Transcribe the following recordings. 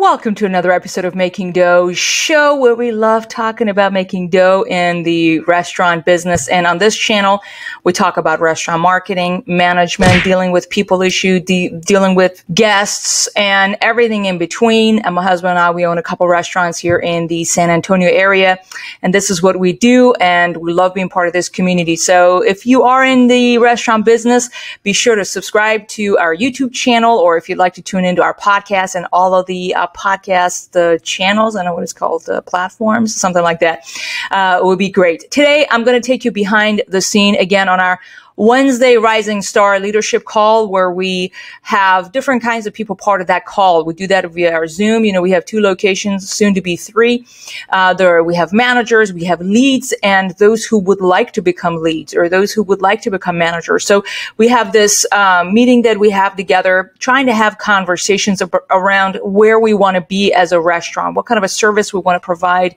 Welcome to another episode of Making Dough show, where we love talking about making dough in the restaurant business. And on this channel, we talk about restaurant marketing, management, dealing with people issue, dealing with guests, and everything in between. And my husband and I, we own a couple restaurants here in the San Antonio area, and this is what we do, and we love being part of this community. So if you are in the restaurant business, be sure to subscribe to our YouTube channel, or if you'd like to tune into our podcast and all of the podcasts, the channels, I don't know what it's called, the platforms, something like that, would be great. Today, I'm going to take you behind the scene again on our Wednesday Rising Star Leadership Call, where we have different kinds of people part of that call. We do that via our Zoom. You know, we have 2 locations, soon to be 3. We have managers, we have leads, and those who would like to become leads or those who would like to become managers. So we have this meeting that we have together, trying to have conversations around where we want to be as a restaurant, what kind of a service we want to provide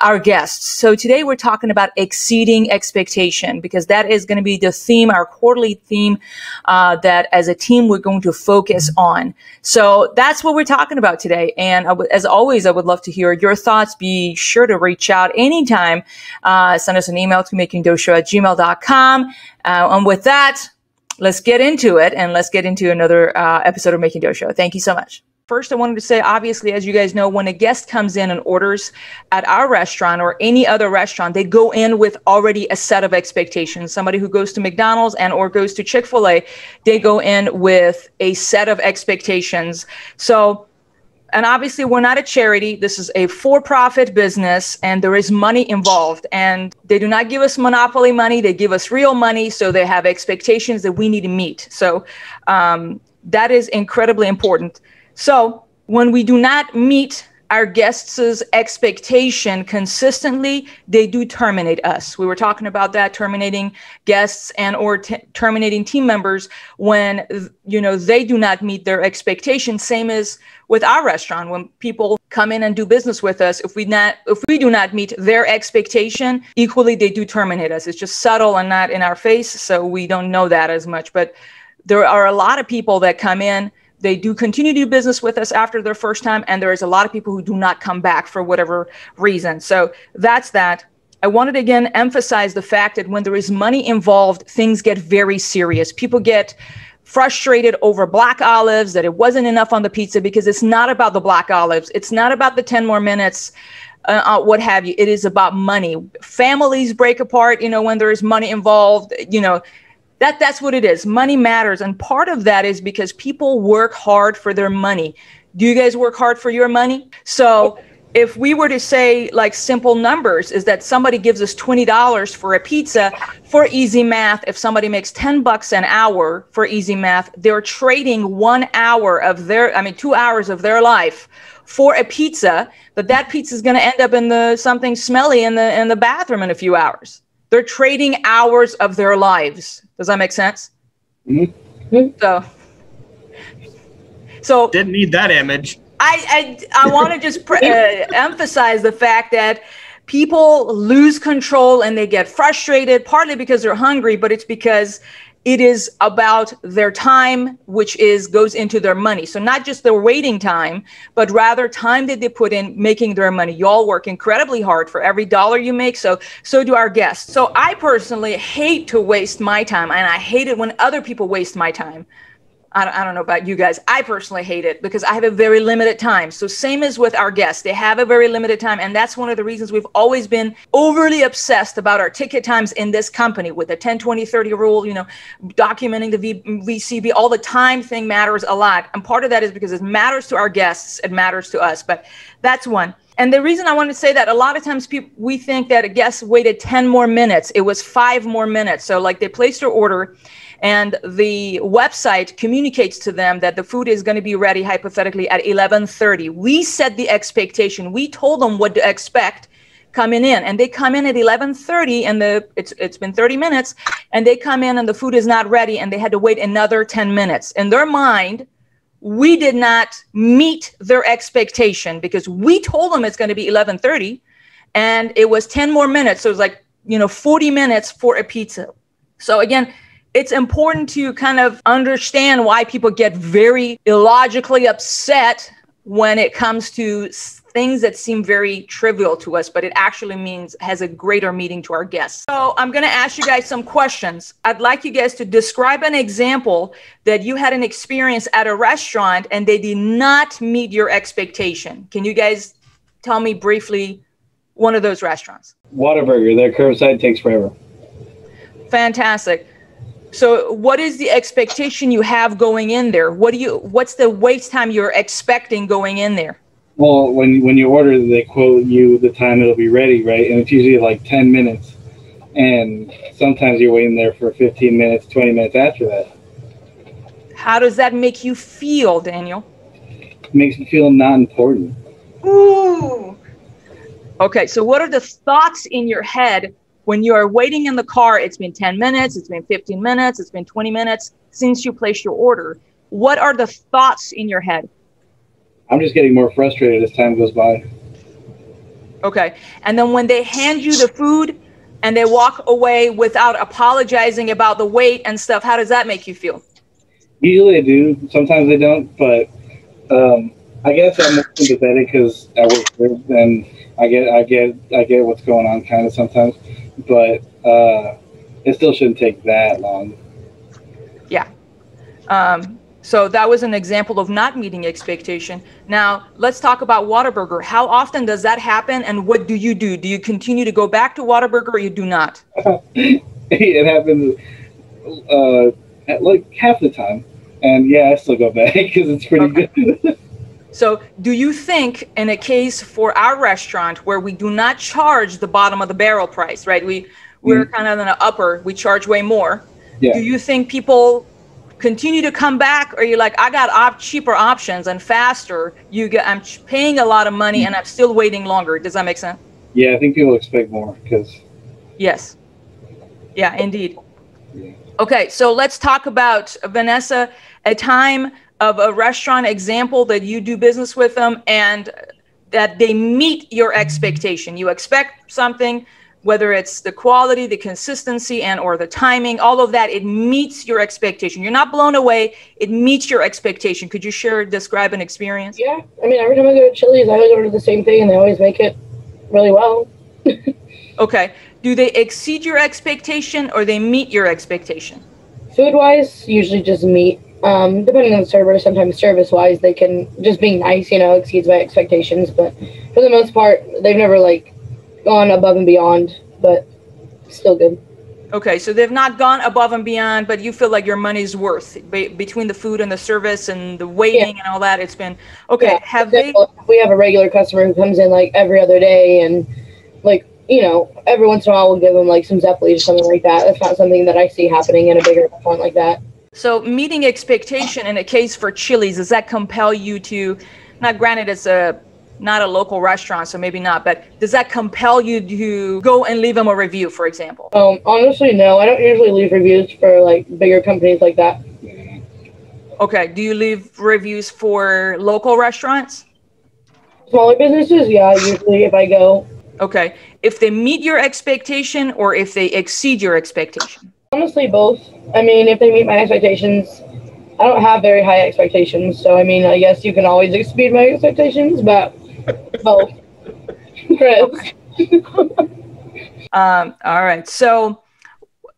our guests. So today we're talking about exceeding expectation, because that is going to be the theme, our quarterly theme, that as a team we're going to focus on. So that's what we're talking about today. And as always, I would love to hear your thoughts. Be sure to reach out anytime. Send us an email to makingdoughtshow@gmail.com. And with that, let's get into it, and let's get into another episode of Making Dough Show. Thank you so much. First, I wanted to say, obviously, as you guys know, when a guest comes in and orders at our restaurant or any other restaurant, they go in with already a set of expectations. Somebody who goes to McDonald's and or goes to Chick-fil-A, they go in with a set of expectations. So, and obviously, we're not a charity. This is a for-profit business, and there is money involved. And they do not give us monopoly money. They give us real money. So they have expectations that we need to meet. So that is incredibly important. So when we do not meet our guests' expectation consistently, they do terminate us. We were talking about that, terminating guests and or terminating team members when, you know, they do not meet their expectations. Same as with our restaurant. When people come in and do business with us, if we do not meet their expectation, equally they do terminate us. It's just subtle and not in our face, so we don't know that as much. But there are a lot of people that come in. They do continue to do business with us after their first time, and there is a lot of people who do not come back for whatever reason. So that's that. I wanted to again emphasize the fact that when there is money involved, things get very serious. People get frustrated over black olives, that it wasn't enough on the pizza, because it's not about the black olives. It's not about the 10 more minutes, what have you. It is about money. Families break apart, you know, when there is money involved, you know. That's what it is. Money matters. And part of that is because people work hard for their money. Do you guys work hard for your money? So if we were to say, like, simple numbers, is that somebody gives us $20 for a pizza, for easy math, if somebody makes $10 an hour for easy math, they're trading 1 hour of 2 hours of their life for a pizza, but that pizza is going to end up in something smelly in the bathroom in a few hours. They're trading hours of their lives. Does that make sense? Mm-hmm. So didn't need that image. I want to just emphasize the fact that people lose control and they get frustrated, partly because they're hungry, but it's because it is about their time, which goes into their money. So not just their waiting time, but rather time that they put in making their money. You all work incredibly hard for every dollar you make. So do our guests. So I personally hate to waste my time, and I hate it when other people waste my time. I don't know about you guys. I personally hate it because I have a very limited time. So same as with our guests, they have a very limited time. And that's one of the reasons we've always been overly obsessed about our ticket times in this company with the 10, 20, 30 rule, you know, documenting the VCB, all the time thing matters a lot. And part of that is because it matters to our guests, it matters to us, but that's one. And the reason I want to say that, a lot of times we think that a guest waited 10 more minutes. It was 5 more minutes. So like they placed their order, and the website communicates to them that the food is going to be ready hypothetically at 11:30. We set the expectation. We told them what to expect coming in, and they come in at 11:30, and it's been 30 minutes, and they come in and the food is not ready, and they had to wait another 10 minutes. In their mind, we did not meet their expectation because we told them it's going to be 11:30, and it was 10 more minutes. So it was like, 40 minutes for a pizza. So again, it's important to kind of understand why people get very illogically upset when it comes to things that seem very trivial to us, but it actually has a greater meaning to our guests. So I'm going to ask you guys some questions. I'd like you guys to describe an example that you had an experience at a restaurant and they did not meet your expectation. Can you guys tell me briefly one of those restaurants? Whataburger, their curbside takes forever. Fantastic. So what is the expectation you have going in there? What's the wait time you're expecting going in there? Well, when you order, they quote you the time it'll be ready, right? And it's usually like 10 minutes. And sometimes you're waiting there for 15 minutes, 20 minutes after that. How does that make you feel, Daniel? It makes me feel not important. Ooh. Okay, so what are the thoughts in your head when you are waiting in the car? It's been 10 minutes, it's been 15 minutes, it's been 20 minutes since you placed your order. What are the thoughts in your head? I'm just getting more frustrated as time goes by. Okay. And then when they hand you the food and they walk away without apologizing about the wait and stuff, how does that make you feel? Usually they do. Sometimes they don't. But I guess I'm more sympathetic because I work there and I get what's going on kind of sometimes. But it still shouldn't take that long. Yeah. So that was an example of not meeting expectation. Now, let's talk about Whataburger. How often does that happen, and what do you do? Do you continue to go back to Whataburger, or you do not? It happens like half the time. And yeah, I still go back because it's pretty good. So do you think in a case for our restaurant where we do not charge the bottom of the barrel price, right? We're kind of in the upper, we charge way more. Yeah. Do you think people continue to come back, or you're like, I got cheaper options and faster. I'm paying a lot of money and I'm still waiting longer. Does that make sense? Yeah, I think people expect more because. Yes. Yeah, indeed. Yeah. Okay, so let's talk about, Vanessa, a time of a restaurant example that you do business with them and that they meet your expectation. You expect something, whether it's the quality, the consistency, and or the timing, all of that, it meets your expectation. You're not blown away. It meets your expectation. Could you describe an experience? Yeah. I mean, every time I go to Chili's, I always order the same thing, and they always make it really well. Okay. Do they exceed your expectation or they meet your expectation? Food-wise, usually just meet. Depending on the server, sometimes service-wise, they can, just being nice, exceeds my expectations. But for the most part, they've never, gone above and beyond, but still good. Okay, so they've not gone above and beyond, but you feel like your money's worth between the food and the service and the waiting and all that. It's been okay. Yeah, if we have a regular customer who comes in every other day and every once in a while we'll give them some Zeppeli or something like that. That's not something that I see happening in a bigger restaurant like that. So meeting expectation in a case for Chili's, does that compel you to, not granted it's not a local restaurant, so maybe not, but does that compel you to go and leave them a review, for example? Honestly, no. I don't usually leave reviews for bigger companies like that. Okay. Do you leave reviews for local restaurants? Smaller businesses, yeah, usually if I go. Okay. If they meet your expectation or if they exceed your expectation? Honestly, both. I mean, if they meet my expectations, I don't have very high expectations. So, I mean, I guess you can always exceed my expectations, but both. Okay. All right. So,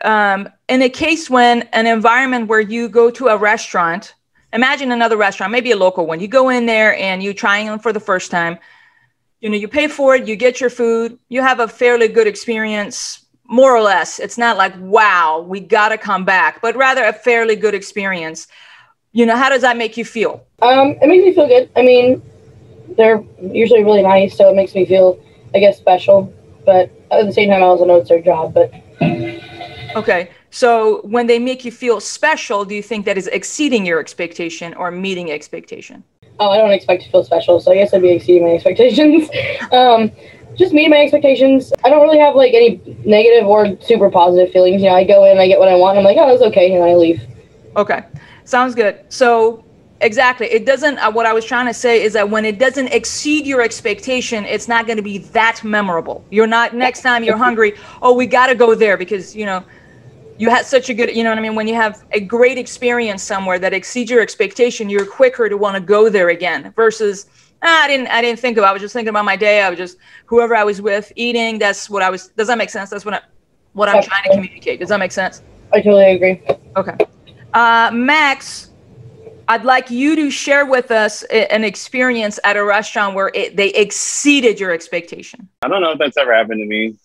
in a case when an environment where you go to a restaurant, imagine another restaurant, maybe a local one. You go in there and you're trying them for the first time. You pay for it, you get your food, you have a fairly good experience, more or less. It's not like, wow, we got to come back, but rather a fairly good experience. How does that make you feel? It makes me feel good. I mean, they're usually really nice, so it makes me feel, I guess, special. But at the same time, I also know it's their job. But okay. So when they make you feel special, do you think that is exceeding your expectation or meeting expectation? Oh, I don't expect to feel special, so I guess I'd be exceeding my expectations. Just meeting my expectations. I don't really have any negative or super positive feelings. I go in, I get what I want. I'm like, oh, that's okay, and I leave. Okay. Sounds good. So exactly. It doesn't, what I was trying to say is that when it doesn't exceed your expectation, it's not going to be that memorable. You're not, next time you're hungry, oh, we got to go there because, you you had such a good, you know what I mean? When you have a great experience somewhere that exceeds your expectation, you're quicker to want to go there again versus, I didn't think about it. I was just thinking about my day. I was just, whoever I was with eating, that's what I was, does that make sense? That's what I'm trying to communicate. Does that make sense? I totally agree. Okay. Max, I'd like you to share with us an experience at a restaurant where they exceeded your expectation. I don't know if that's ever happened to me.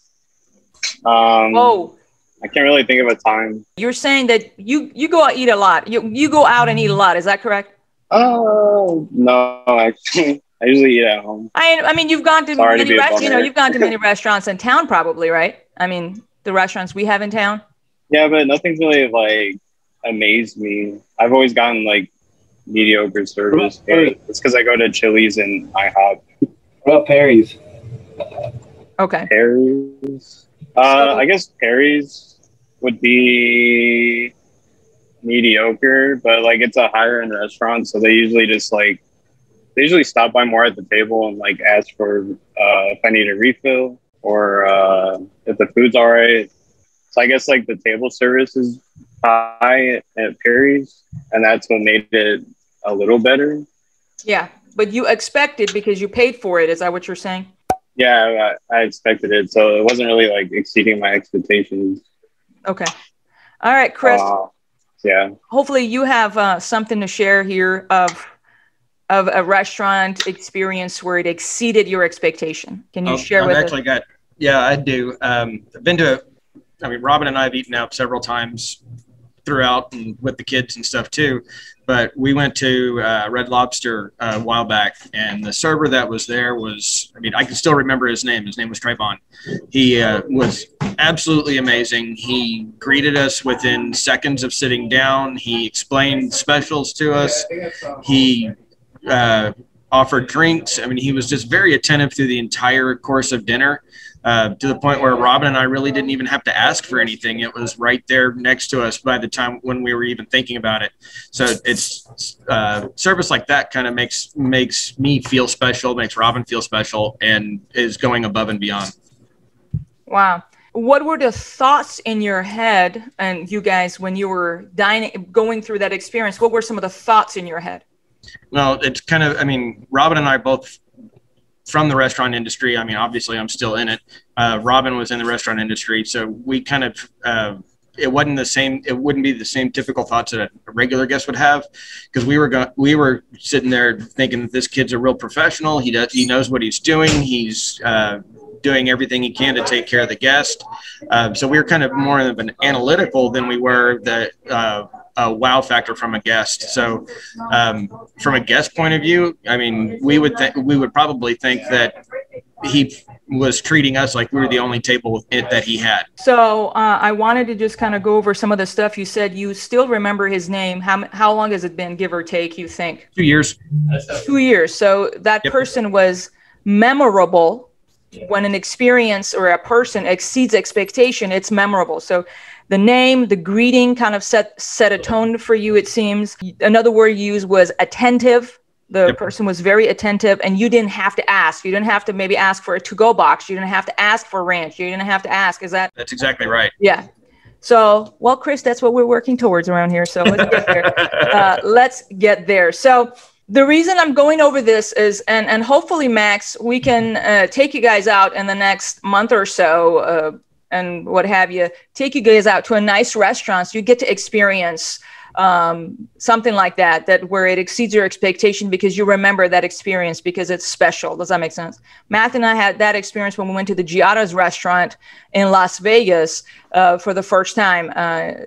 Oh, I can't really think of a time. you're saying that you go out eat a lot. You go out and eat a lot. Is that correct? Oh, no, actually, I usually eat at home. I mean, you've gone to Sorry to many be a bummer. you've gone to many restaurants in town, probably, right? I mean, the restaurants we have in town. Yeah, but nothing's really like amazed me. I've always gotten like mediocre service. It's because I go to Chili's and IHOP. What about Perry's? Okay. Perry's? I guess Perry's would be mediocre, but like it's a higher end restaurant, so they usually stop by more at the table and like ask for if I need a refill or if the food's all right. So I guess like the table service is high at Perry's, and that's what made it a little better. Yeah, but you expected because you paid for it. Is that what you're saying? Yeah, I expected it, so it wasn't really like exceeding my expectations. Okay. All right, Chris. Yeah. Hopefully you have something to share here of a restaurant experience where it exceeded your expectation. Can you share with us? Yeah, I do. I've been to, Robin and I have eaten out several times throughout and with the kids and stuff too. But we went to Red Lobster a while back, and the server that was there was, I can still remember his name. His name was Trayvon. He was absolutely amazing. He greeted us within seconds of sitting down. He explained specials to us. He offered drinks. He was just very attentive through the entire course of dinner. To the point where Robin and I really didn't even have to ask for anything. It was right there next to us by the time when we were even thinking about it. So it's service like that kind of makes me feel special, makes Robin feel special, and is going above and beyond. Wow. What were the thoughts in your head, and you guys, when you were going through that experience, what were some of the thoughts in your head? Well, it's kind of, Robin and I both from the restaurant industry. Obviously I'm still in it. Robin was in the restaurant industry. So we kind of, it wouldn't be the same typical thoughts that a regular guest would have, because we were sitting there thinking that this kid's a real professional. He knows what he's doing. He's doing everything he can to take care of the guest. So we were kind of more of an analytical than we were a wow factor from a guest. So from a guest point of view, we would probably think that he was treating us like we were the only table that he had. So I wanted to just kind of go over some of the stuff you said. You still remember his name. How long has it been, give or take, you think? 2 years. 2 years. So that person was memorable. When an experience or a person exceeds expectation, it's memorable. So the name, the greeting kind of set a tone for you, it seems. Another word you used was attentive. The person was very attentive, and you didn't have to ask. You didn't have to maybe ask for a to-go box. You didn't have to ask for ranch. You didn't have to ask. That's exactly right. Yeah. So, well, Chris, that's what we're working towards around here. So let's get there. Let's get there. So the reason I'm going over this is, and hopefully, Max, we can take you guys out in the next month or so, and what have you, take you guys out to a nice restaurant so you get to experience something like that where it exceeds your expectation because you remember that experience because it's special. Does that make sense? Matt and I had that experience when we went to the Giada's restaurant in Las Vegas for the first time. I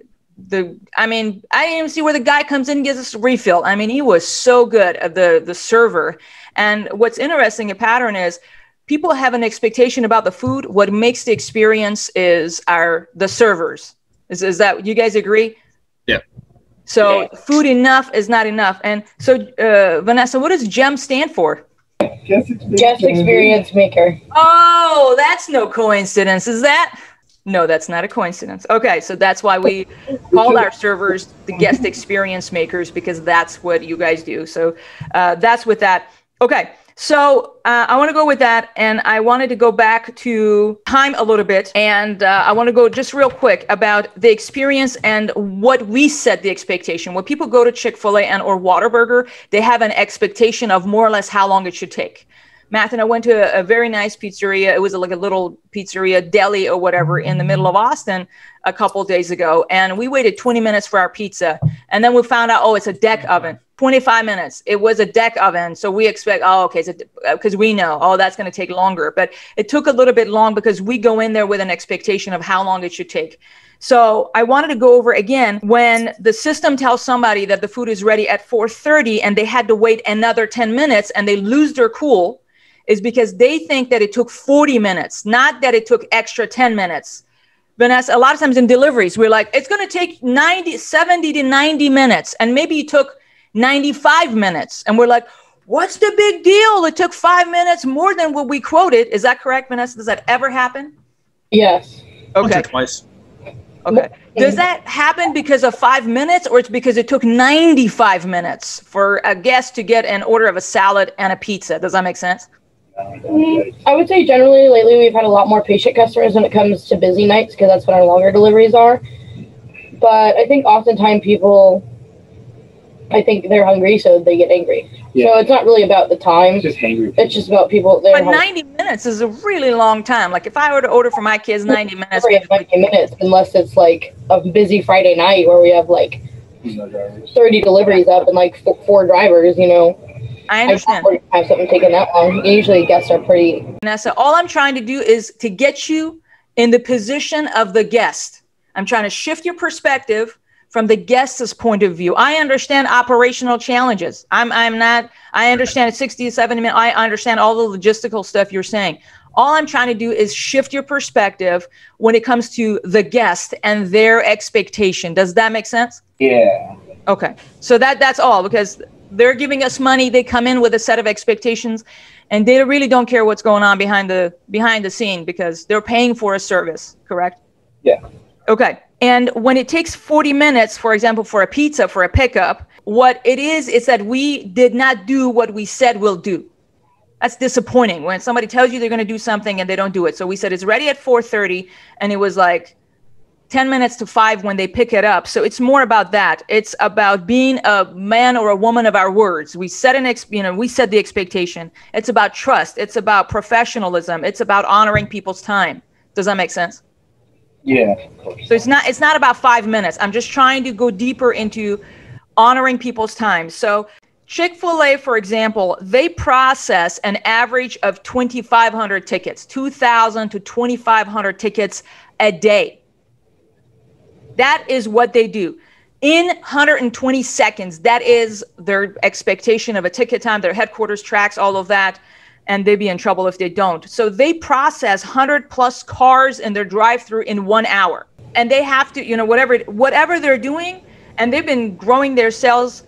didn't even see where the guy comes in and gives us a refill. He was so good at the server. And what's interesting, a pattern is people have an expectation about the food. What makes the experience is the servers. Is that, you guys agree? Yeah. So food enough is not enough. And so, Vanessa, what does GEM stand for? Guest experience maker. Oh, that's no coincidence. Is that? No, that's not a coincidence. Okay, so that's why we call our servers the guest experience makers, because that's what you guys do. So that's with that. Okay, So I want to go with that. And I wanted to go back to time a little bit. And I want to go just real quick about the experience and what we set the expectation. When people go to Chick-fil-A and or Whataburger, they have an expectation of more or less how long it should take. Matt and I went to a very nice pizzeria. It was like a little pizzeria, deli or whatever in the middle of Austin a couple of days ago. And we waited 20 minutes for our pizza. And then we found out, oh, it's a deck oven. 25 minutes. It was a deck oven. So we expect, oh, okay, because we know, oh, that's going to take longer. But it took a little bit long because we go in there with an expectation of how long it should take. So I wanted to go over again, when the system tells somebody that the food is ready at 4:30 and they had to wait another 10 minutes and they lose their cool, is because they think that it took 40 minutes, not that it took extra 10 minutes. Vanessa, a lot of times in deliveries, we're like, it's going to take 70 to 90 minutes. And maybe it took 95 minutes. And we're like, what's the big deal? It took 5 minutes more than what we quoted. Is that correct, Vanessa? Does that ever happen? Yes. Okay. Once or twice. Okay. Does that happen because of 5 minutes, or it's because it took 95 minutes for a guest to get an order of a salad and a pizza? Does that make sense? I would say generally lately we've had a lot more patient customers when it comes to busy nights, because that's when our longer deliveries are. But I think oftentimes people, I think they're hungry, so they get angry. Yeah. So it's not really about the time. It's just hangry. It's just about people. But 90 minutes is a really long time. Like if I were to order for my kids, 90 minutes. 90 minutes, unless it's like a busy Friday night where we have like 30 deliveries up and like four drivers, you know. I understand. I have something taking that long. Usually guests are pretty. Vanessa, all I'm trying to do is to get you in the position of the guest. I'm trying to shift your perspective from the guest's point of view. I understand operational challenges. I understand 60 to 70 minutes. I understand all the logistical stuff you're saying. All I'm trying to do is shift your perspective when it comes to the guest and their expectation. Does that make sense? Yeah. Okay. So that's all, because they're giving us money. They come in with a set of expectations, and they really don't care what's going on behind the scene, because they're paying for a service, correct? Yeah. Okay. And when it takes 40 minutes, for example, for a pizza, for a pickup, what it is that we did not do what we said we'll do. That's disappointing when somebody tells you they're going to do something and they don't do it. So we said it's ready at 4:30, and it was like 10 minutes to 5 when they pick it up. So it's more about that. It's about being a man or a woman of our words. We set we set the expectation. It's about trust. It's about professionalism. It's about honoring people's time. Does that make sense? Yeah. So it's not about 5 minutes. I'm just trying to go deeper into honoring people's time. So Chick-fil-A, for example, they process an average of 2,500 tickets, 2,000 to 2,500 tickets a day. That is what they do. In 120 seconds, that is their expectation of a ticket time. Their headquarters tracks all of that, and they'd be in trouble if they don't. So they process 100 plus cars in their drive-through in 1 hour. And they have to, whatever they're doing, and they've been growing their sales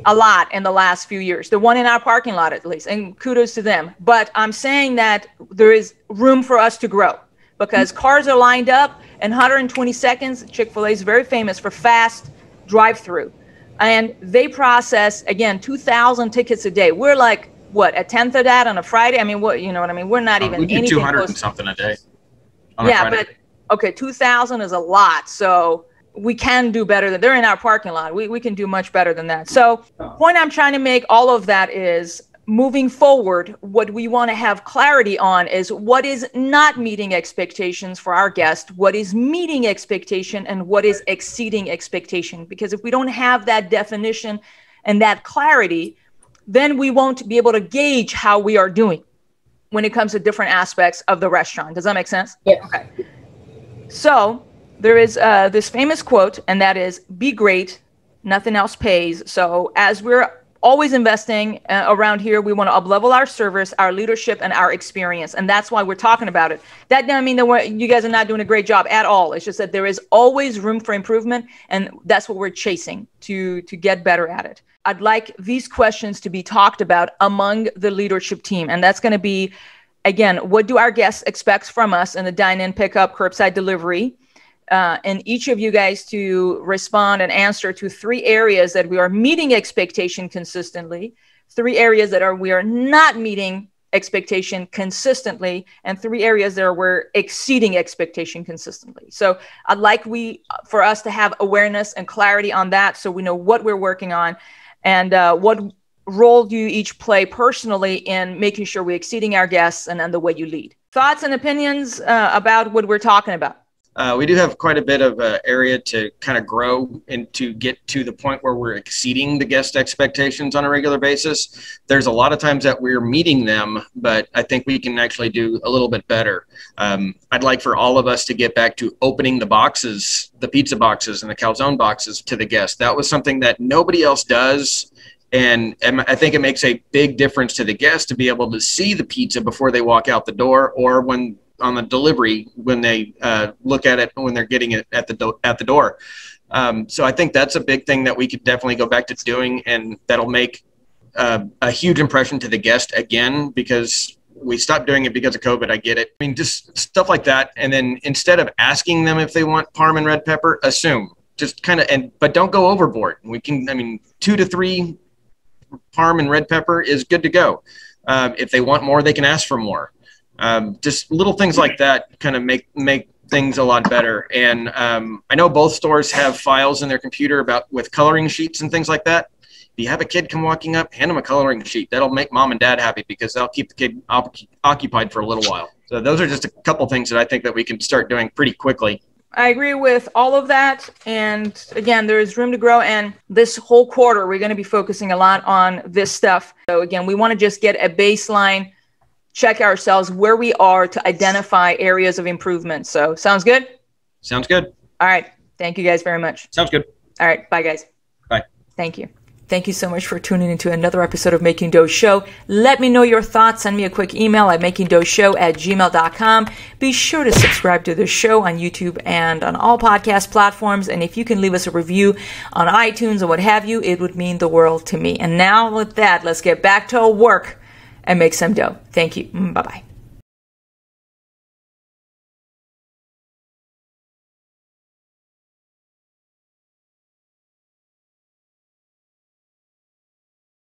a lot in the last few years. The one in our parking lot, at least, and kudos to them. But I'm saying that there is room for us to grow, because cars are lined up in 120 seconds. Chick-fil-A is very famous for fast drive-through. And they process, again, 2,000 tickets a day. We're like, what, a tenth of that on a Friday? I mean, what, you know what I mean? We're not even we do anything 200 close. and something a day. Yeah, but, okay, 2,000 is a lot. So we can do better than, they're in our parking lot. We can do much better than that. So the point I'm trying to make all of that is, moving forward, what we want to have clarity on is what is not meeting expectations for our guest, what is meeting expectation, and what is exceeding expectation. Because if we don't have that definition and that clarity, then we won't be able to gauge how we are doing when it comes to different aspects of the restaurant. Does that make sense? Yes. Okay. So there is this famous quote, and that is, be great, nothing else pays. So as we're always investing around here, we want to up-level our service, our leadership, and our experience. And that's why we're talking about it. That doesn't mean that you guys are not doing a great job at all. It's just that there is always room for improvement, and that's what we're chasing to get better at it. I'd like these questions to be talked about among the leadership team. And that's going to be, again, what do our guests expect from us in the dine-in, pickup, curbside delivery? And each of you guys to respond and answer to 3 areas that we are meeting expectation consistently, 3 areas that we are not meeting expectation consistently, and 3 areas that we're exceeding expectation consistently. So I'd like for us to have awareness and clarity on that, so we know what we're working on and what role do you each play personally in making sure we're exceeding our guests and the way you lead. Thoughts and opinions about what we're talking about? We do have quite a bit of area to kind of grow and to get to the point where we're exceeding the guest expectations on a regular basis. There's a lot of times that we're meeting them, but I think we can actually do a little bit better. I'd like for all of us to get back to opening the boxes, the pizza boxes and the calzone boxes to the guests. That was something that nobody else does. And I think it makes a big difference to the guests to be able to see the pizza before they walk out the door, or when on the delivery, when they look at it when they're getting it at the door. So I think that's a big thing that we could definitely go back to doing, and that'll make a huge impression to the guest again, because we stopped doing it because of COVID. I get it. I mean, just stuff like that. And then instead of asking them if they want parm and red pepper, assume, just kind of, but don't go overboard. We can, I mean, 2 to 3 parm and red pepper is good to go. If they want more, they can ask for more. Just little things like that kind of make things a lot better. And I know both stores have files in their computer with coloring sheets and things like that. If you have a kid come walking up, hand them a coloring sheet. That'll make mom and dad happy, because that'll keep the kid occupied for a little while. So those are just a couple things that I think that we can start doing pretty quickly. I agree with all of that. And again, there is room to grow. And this whole quarter, we're going to be focusing a lot on this stuff. So again, we want to just get a baseline, check ourselves where we are to identify areas of improvement. So sounds good? Sounds good. All right. Thank you guys very much. Sounds good. All right. Bye, guys. Bye. Thank you. Thank you so much for tuning into another episode of Making Dough Show. Let me know your thoughts. Send me a quick email at makingdoughshow@gmail.com. Be sure to subscribe to the show on YouTube and on all podcast platforms. And if you can leave us a review on iTunes or what have you, it would mean the world to me. And now with that, let's get back to work and make some dough. Thank you. Bye-bye.